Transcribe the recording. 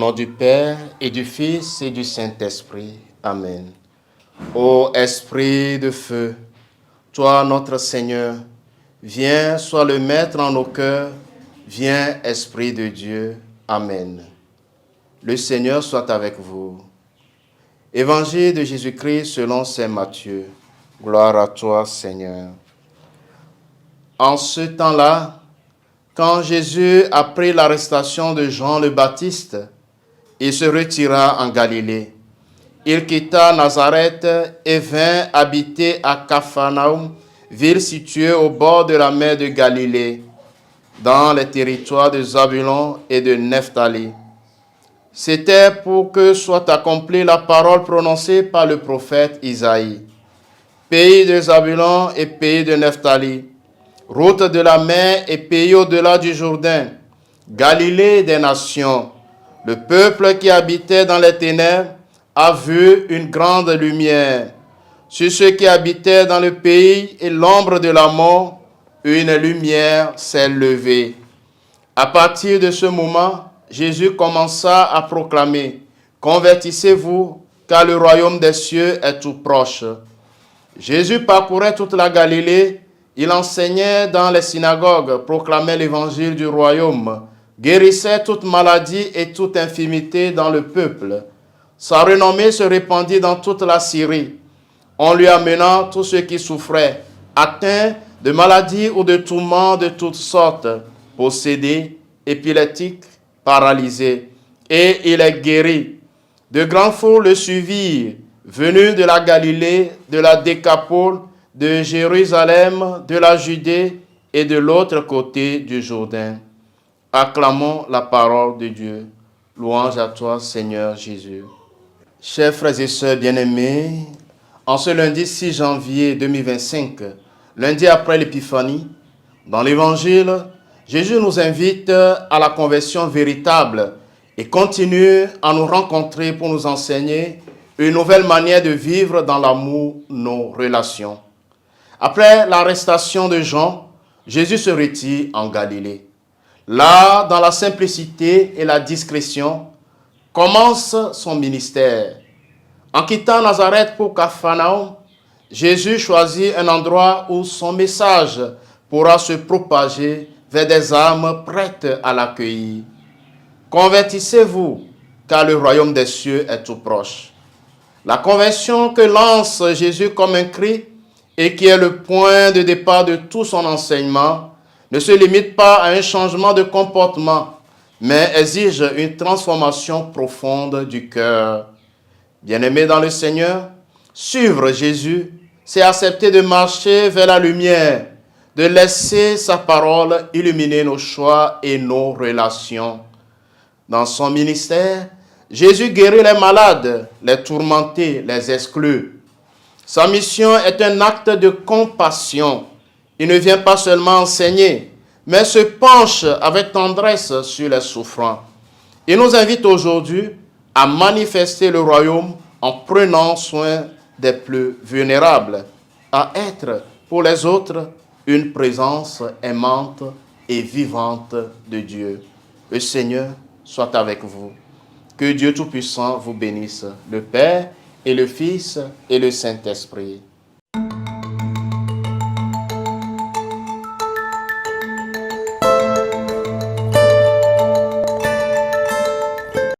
nom du Père et du Fils et du Saint-Esprit. Amen. Ô Esprit de feu, toi notre Seigneur, viens, sois le Maître en nos cœurs, viens Esprit de Dieu. Amen. Le Seigneur soit avec vous. Évangile de Jésus-Christ selon saint Matthieu. Gloire à toi, Seigneur. En ce temps-là, quand Jésus a pris l'arrestation de Jean le Baptiste, il se retira en Galilée. Il quitta Nazareth et vint habiter à Capharnaüm, ville située au bord de la mer de Galilée, dans les territoires de Zabulon et de Nephtali. C'était pour que soit accomplie la parole prononcée par le prophète Isaïe. Pays de Zabulon et pays de Nephtali, route de la mer et pays au-delà du Jourdain, Galilée des nations, le peuple qui habitait dans les ténèbres a vu une grande lumière. Sur ceux qui habitaient dans le pays et l'ombre de la mort, une lumière s'est levée. À partir de ce moment, Jésus commença à proclamer « Convertissez-vous, car le royaume des cieux est tout proche. » Jésus parcourait toute la Galilée, il enseignait dans les synagogues, proclamait l'évangile du royaume, guérissait toute maladie et toute infirmité dans le peuple. Sa renommée se répandit dans toute la Syrie. On lui amena tous ceux qui souffraient, atteints de maladies ou de tourments de toutes sortes, possédés, épileptiques, paralysés, et il est guéri. De grandes foules le suivirent, venus de la Galilée, de la Décapole, de Jérusalem, de la Judée et de l'autre côté du Jourdain. Acclamons la parole de Dieu. Louange à toi, Seigneur Jésus. Chers frères et sœurs bien-aimés, en ce lundi 6 janvier 2025, lundi après l'Épiphanie, dans l'Évangile, Jésus nous invite à la conversion véritable et continue à nous rencontrer pour nous enseigner une nouvelle manière de vivre dans l'amour, nos relations. Après l'arrestation de Jean, Jésus se retire en Galilée. Là, dans la simplicité et la discrétion, commence son ministère. En quittant Nazareth pour Capharnaüm, Jésus choisit un endroit où son message pourra se propager vers des âmes prêtes à l'accueillir. Convertissez-vous, car le royaume des cieux est tout proche. La conversion que lance Jésus comme un cri et qui est le point de départ de tout son enseignement ne se limite pas à un changement de comportement, mais exige une transformation profonde du cœur. Bien-aimés dans le Seigneur, suivre Jésus, c'est accepter de marcher vers la lumière, de laisser sa parole illuminer nos choix et nos relations. Dans son ministère, Jésus guérit les malades, les tourmentés, les exclus. Sa mission est un acte de compassion. Il ne vient pas seulement enseigner, mais se penche avec tendresse sur les souffrants. Il nous invite aujourd'hui à manifester le royaume en prenant soin des plus vulnérables, à être pour les autres une présence aimante et vivante de Dieu. Le Seigneur soit avec vous. Que Dieu Tout-Puissant vous bénisse, le Père et le Fils et le Saint-Esprit.